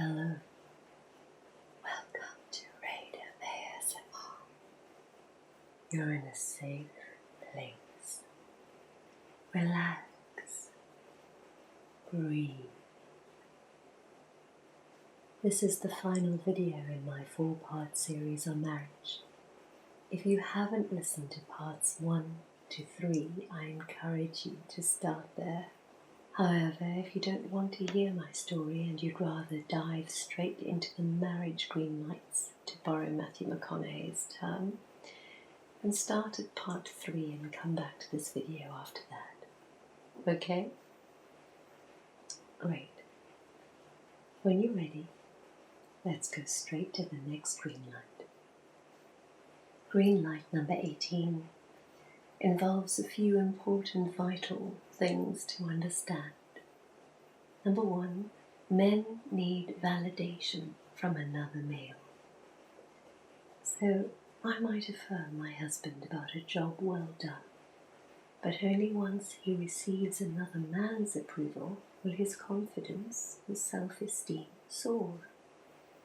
Hello. Welcome to Radio ASMR. You're in a safe place. Relax. Breathe. This is the final video in my 4-part series on marriage. If you haven't listened to parts 1 to 3, I encourage you to start there. However, if you don't want to hear my story and you'd rather dive straight into the marriage greenlights, to borrow Matthew McConaughey's term, then start at part 3 and come back to this video after that. Okay? Great. When you're ready, let's go straight to the next green light. Green light number 18 involves a few important vital things to understand. Number 1, men need validation from another male. So I might affirm my husband about a job well done, but only once he receives another man's approval will his confidence, his self-esteem soar.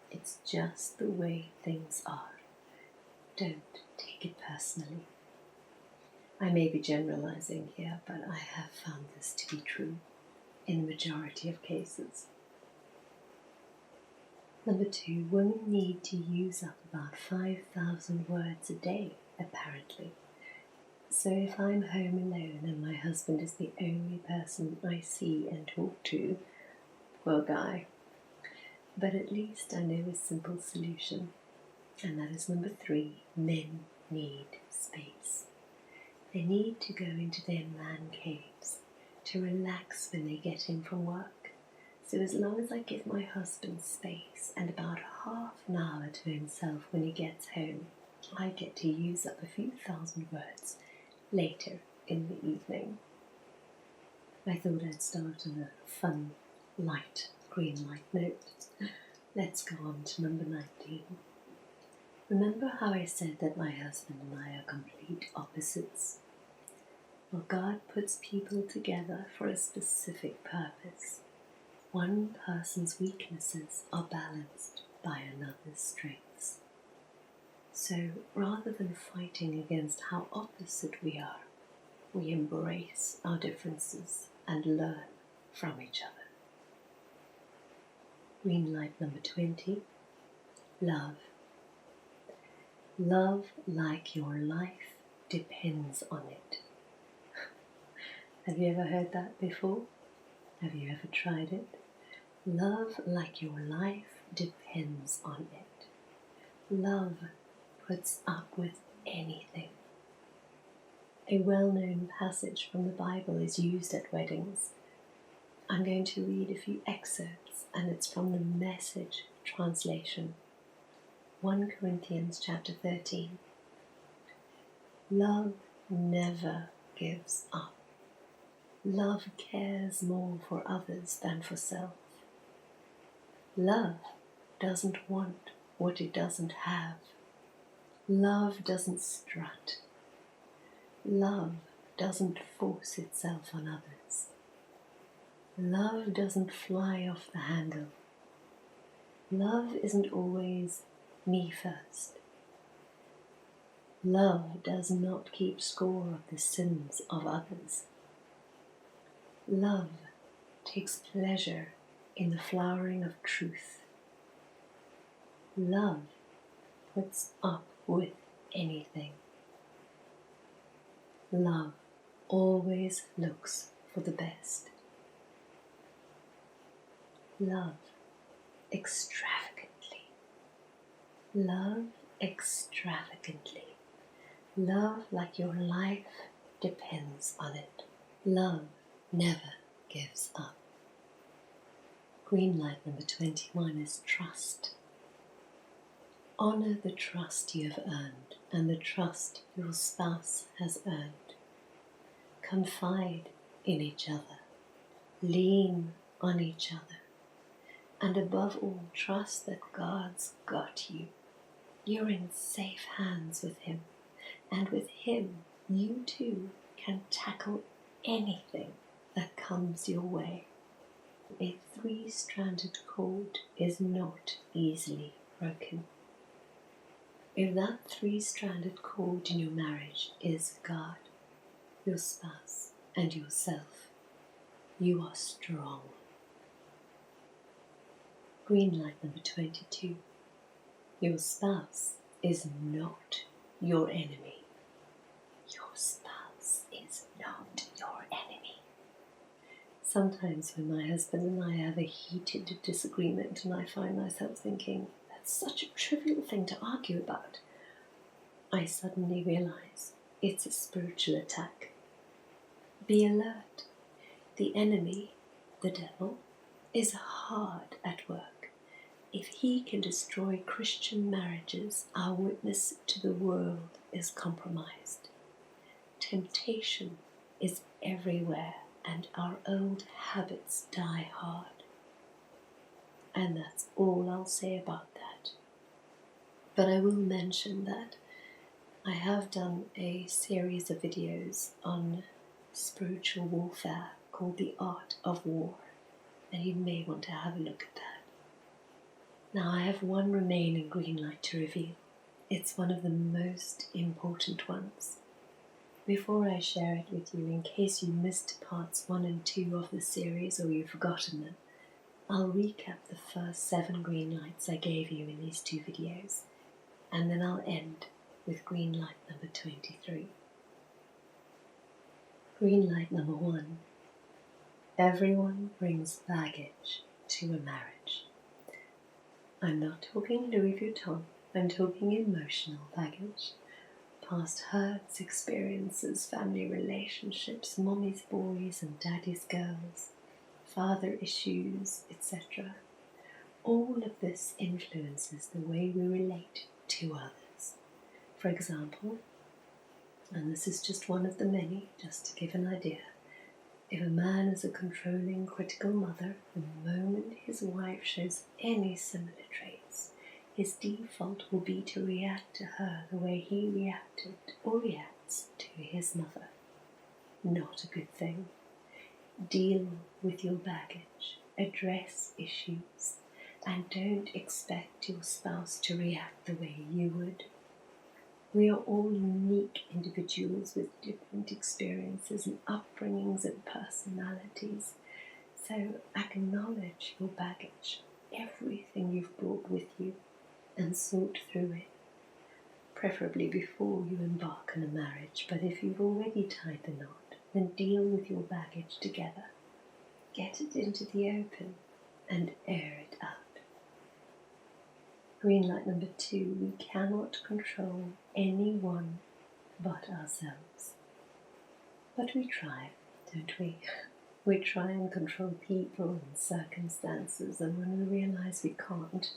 It's just the way things are. Don't take it personally. I may be generalizing here, but I have found this to be true in the majority of cases. Number 2, women need to use up about 5,000 words a day, apparently. So if I'm home alone and my husband is the only person I see and talk to, poor guy. But at least I know a simple solution, and that is number 3, men need space. They need to go into their man caves to relax when they get in from work. So as long as I give my husband space and about half an hour to himself when he gets home, I get to use up a few thousand words later in the evening. I thought I'd start on a fun, light, green light note. Let's go on to number 19. Remember how I said that my husband and I are complete opposites? Well, God puts people together for a specific purpose. One person's weaknesses are balanced by another's strengths. So rather than fighting against how opposite we are, we embrace our differences and learn from each other. Green light number 20, love. Love like your life depends on it. Have you ever heard that before? Have you ever tried it? Love like your life depends on it. Love puts up with anything. A well-known passage from the Bible is used at weddings. I'm going to read a few excerpts, and it's from the Message translation. 1 Corinthians chapter 13. Love never gives up. Love cares more for others than for self. Love doesn't want what it doesn't have. Love doesn't strut. Love doesn't force itself on others. Love doesn't fly off the handle. Love isn't always me first. Love does not keep score of the sins of others. Love takes pleasure in the flowering of truth. Love puts up with anything. Love always looks for the best. Love extravagantly. Love extravagantly. Love like your life depends on it. Love never gives up. Green light number 21 is trust. Honor the trust you have earned and the trust your spouse has earned. Confide in each other. Lean on each other. And above all, trust that God's got you. You're in safe hands with Him. And with Him, you too can tackle anything that comes your way. a three-stranded cord is not easily broken. If that three-stranded cord in your marriage is God, your spouse, and yourself, you are strong. Greenlight number 22. Your spouse is not your enemy. Your spouse is not your enemy. Sometimes when my husband and I have a heated disagreement and I find myself thinking, that's such a trivial thing to argue about, I suddenly realize it's a spiritual attack. Be alert. The enemy, the devil, is hard at work. If he can destroy Christian marriages, our witness to the world is compromised. Temptation is everywhere and our old habits die hard. And that's all I'll say about that. But I will mention that I have done a series of videos on spiritual warfare called The Art of War, and you may want to have a look at that. Now I have one remaining green light to reveal. It's one of the most important ones. Before I share it with you, in case you missed parts 1 and 2 of the series or you've forgotten them, I'll recap the first 7 green lights I gave you in these 2 videos, and then I'll end with green light number 23. Green light number 1. Everyone brings baggage to a marriage. I'm not talking Louis Vuitton, I'm talking emotional baggage. Past hurts, experiences, family relationships, mommy's boys and daddy's girls, father issues, etc. All of this influences the way we relate to others. For example, and this is just one of the many, just to give an idea, if a man is a controlling, critical mother, the moment his wife shows any similar traits, his default will be to react to her the way he reacted or reacts to his mother. Not a good thing. Deal with your baggage, address issues, and don't expect your spouse to react the way you would. We are all unique individuals with different experiences and upbringings and personalities. So acknowledge your baggage, everything you've brought with you, and sort through it, preferably before you embark on a marriage. But if you've already tied the knot, then deal with your baggage together. Get it into the open and air it out. Green light number 2, we cannot control anyone but ourselves. But we try, don't we? We try and control people and circumstances, and when we realize we can't,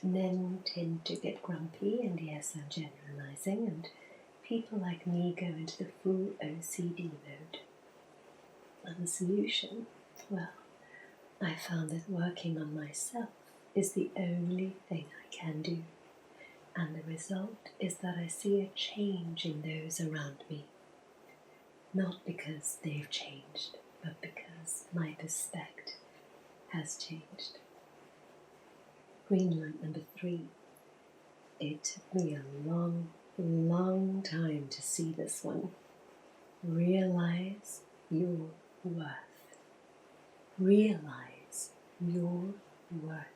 men tend to get grumpy, and yes, I'm generalizing, and people like me go into the full OCD mode. And the solution? Well, I found that working on myself is the only thing I can do. And the result is that I see a change in those around me. Not because they've changed, but because my perspective has changed. Green light number 3. It took me a long, long time to see this one. Realize your worth. Realize your worth.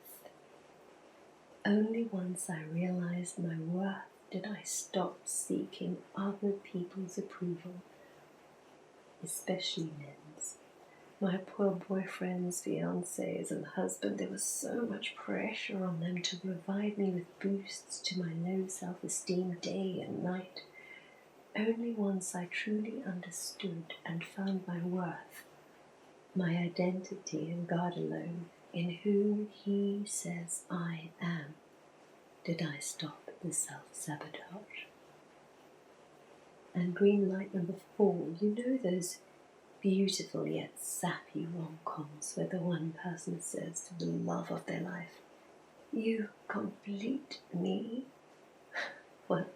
Only once I realized my worth did I stop seeking other people's approval, especially men's. My poor boyfriends, fiancés and husband, there was so much pressure on them to provide me with boosts to my low self-esteem day and night. Only once I truly understood and found my worth, my identity in God alone, in who He says I am, did I stop the self-sabotage. And green light number 4, you know those beautiful yet sappy rom-coms where the one person says to the love of their life, "You complete me." Well,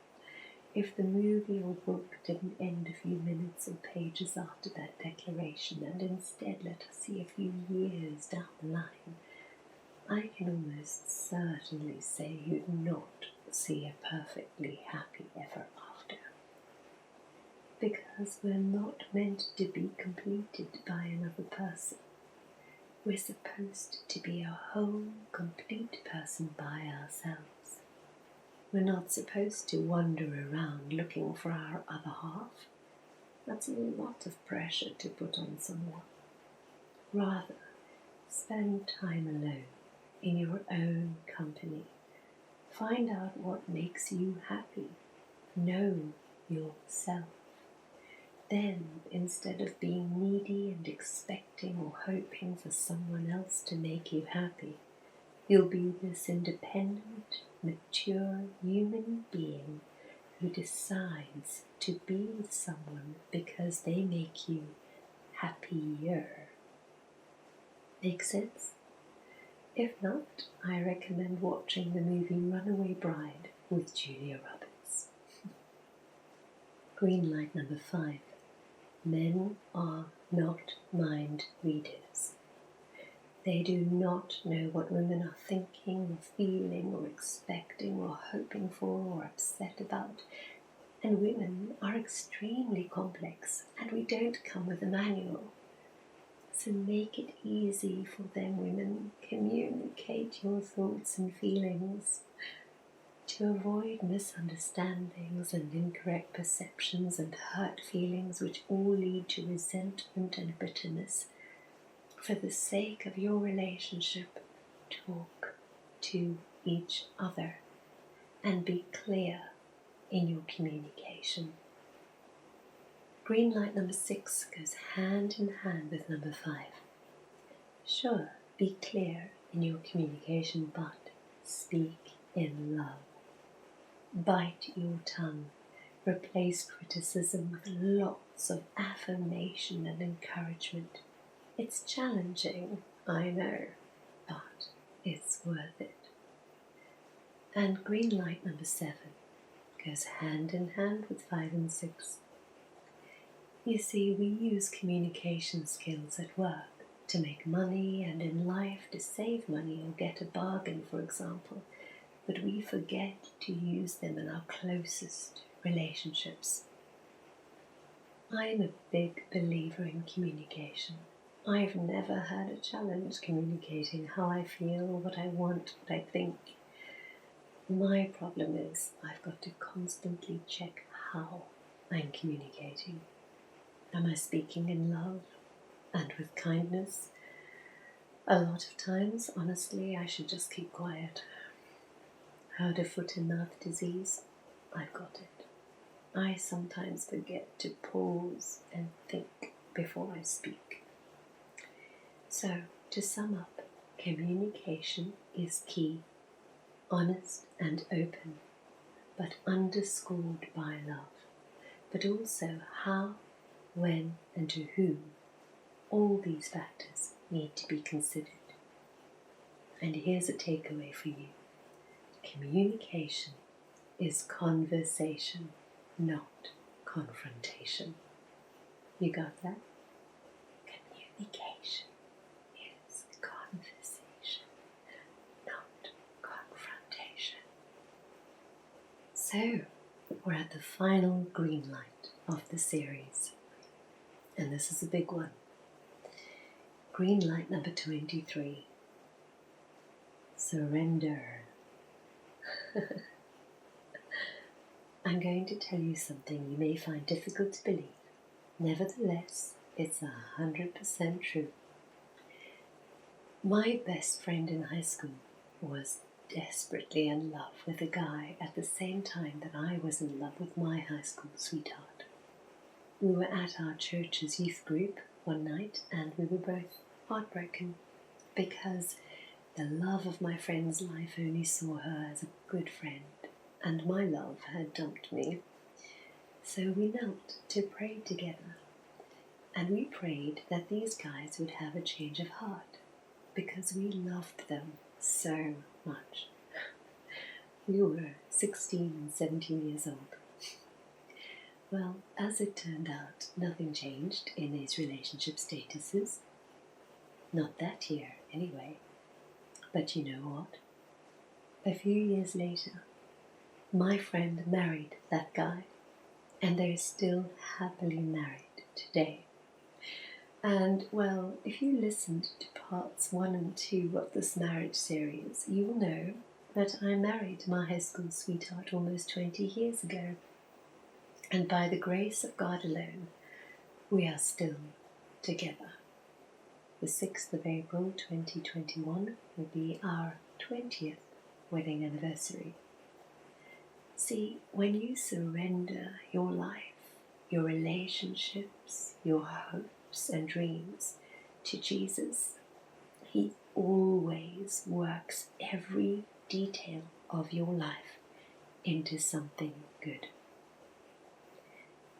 if the movie or book didn't end a few minutes or pages after that declaration and instead let us see a few years down the line, I can almost certainly say you'd not see a perfectly happy ever after. Because we're not meant to be completed by another person. We're supposed to be a whole, complete person by ourselves. We're not supposed to wander around looking for our other half. That's a lot of pressure to put on someone. Rather, spend time alone in your own company. Find out what makes you happy. Know yourself. Then, instead of being needy and expecting or hoping for someone else to make you happy, you'll be this independent, mature human being who decides to be with someone because they make you happier. Make sense? If not, I recommend watching the movie Runaway Bride with Julia Roberts. Greenlight number 5. Men are not mind readers. They do not know what women are thinking or feeling or expecting or hoping for or upset about. And women are extremely complex and we don't come with a manual. So make it easy for them women. Communicate your thoughts and feelings to avoid misunderstandings and incorrect perceptions and hurt feelings which all lead to resentment and bitterness. For the sake of your relationship, talk to each other and be clear in your communication. Green light number 6 goes hand in hand with number 5. Sure, be clear in your communication, but speak in love. Bite your tongue. Replace criticism with lots of affirmation and encouragement. It's challenging, I know, but it's worth it. And green light number 7 goes hand in hand with 5 and 6. You see, we use communication skills at work to make money and in life to save money or get a bargain, for example, but we forget to use them in our closest relationships. I am a big believer in communication. I've never had a challenge communicating how I feel, what I want, what I think. My problem is I've got to constantly check how I'm communicating. Am I speaking in love and with kindness? A lot of times, honestly, I should just keep quiet. Heard of foot and mouth disease? I've got it. I sometimes forget to pause and think before I speak. So, to sum up, communication is key, honest and open, but underscored by love, but also how, when and to whom. All these factors need to be considered. And here's a takeaway for you. Communication is conversation, not confrontation. You got that? Communication is conversation, not confrontation. So, we're at the final green light of the series. And this is a big one. Green light number 23. Surrender. I'm going to tell you something you may find difficult to believe. Nevertheless, it's 100% true. My best friend in high school was desperately in love with a guy at the same time that I was in love with my high school sweetheart. We were at our church's youth group one night and we were both heartbroken because the love of my friend's life only saw her as a good friend and my love had dumped me. So we knelt to pray together and we prayed that these guys would have a change of heart because we loved them so much. We were 16 and 17 years old. Well, as it turned out, nothing changed in his relationship statuses. Not that year, anyway. But you know what? A few years later, my friend married that guy, and they're still happily married today. And, well, if you listened to parts 1 and 2 of this marriage series, you'll know that I married my high school sweetheart almost 20 years ago. And by the grace of God alone, we are still together. The 6th of April 2021 will be our 20th wedding anniversary. See, when you surrender your life, your relationships, your hopes and dreams to Jesus, He always works every detail of your life into something good.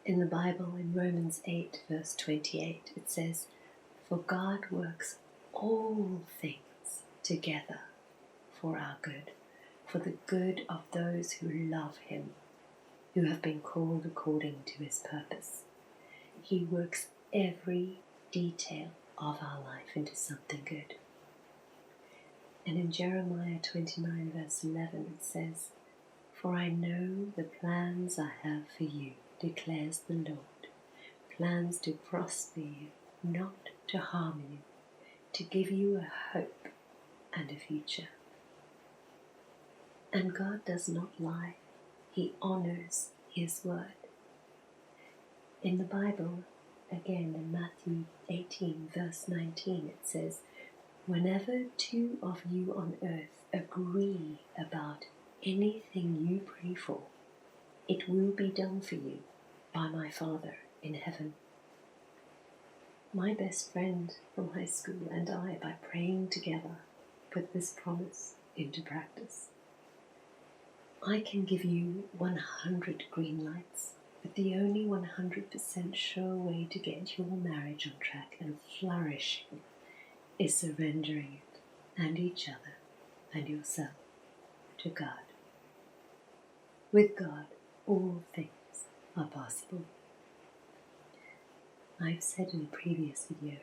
In the Bible, in Romans 8, verse 28, it says, "For God works all things together for our good, for the good of those who love Him, who have been called according to His purpose." He works every detail of our life into something good. And in Jeremiah 29, verse 11, it says, "For I know the plans I have for you, declares the Lord, plans to prosper you, not to harm you, to give you a hope and a future." And God does not lie. He honors His word. In the Bible, again in Matthew 18, verse 19, it says, "Whenever 2 of you on earth agree about anything you pray for, it will be done for you by my Father in heaven." My best friend from high school and I, by praying together, put this promise into practice. I can give you 100 green lights, but the only 100% sure way to get your marriage on track and flourishing is surrendering it and each other and yourself to God. With God, all things are possible. I've said in a previous video,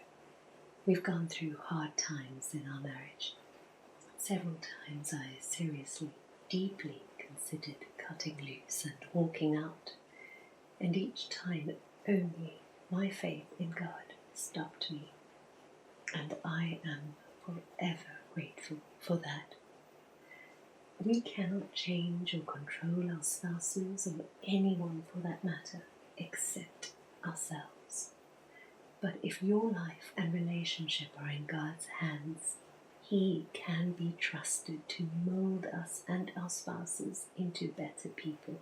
we've gone through hard times in our marriage. Several times I seriously, deeply considered cutting loose and walking out, and each time only my faith in God stopped me, and I am forever grateful for that. We cannot change or control our spouses or anyone for that matter except ourselves. But if your life and relationship are in God's hands, He can be trusted to mold us and our spouses into better people.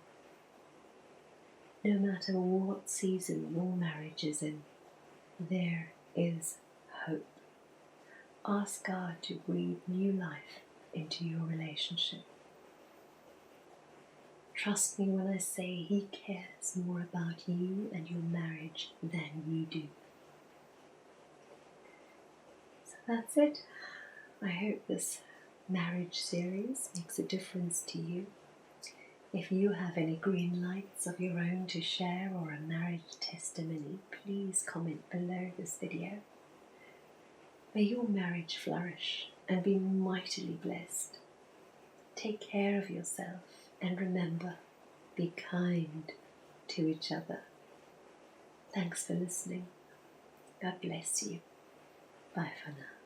No matter what season your marriage is in, there is hope. Ask God to breathe new life into your relationship. Trust me when I say He cares more about you and your marriage than you do. So that's it. I hope this marriage series makes a difference to you. If you have any green lights of your own to share or a marriage testimony, please comment below this video. May your marriage flourish and be mightily blessed. Take care of yourself and remember, be kind to each other. Thanks for listening. God bless you. Bye for now.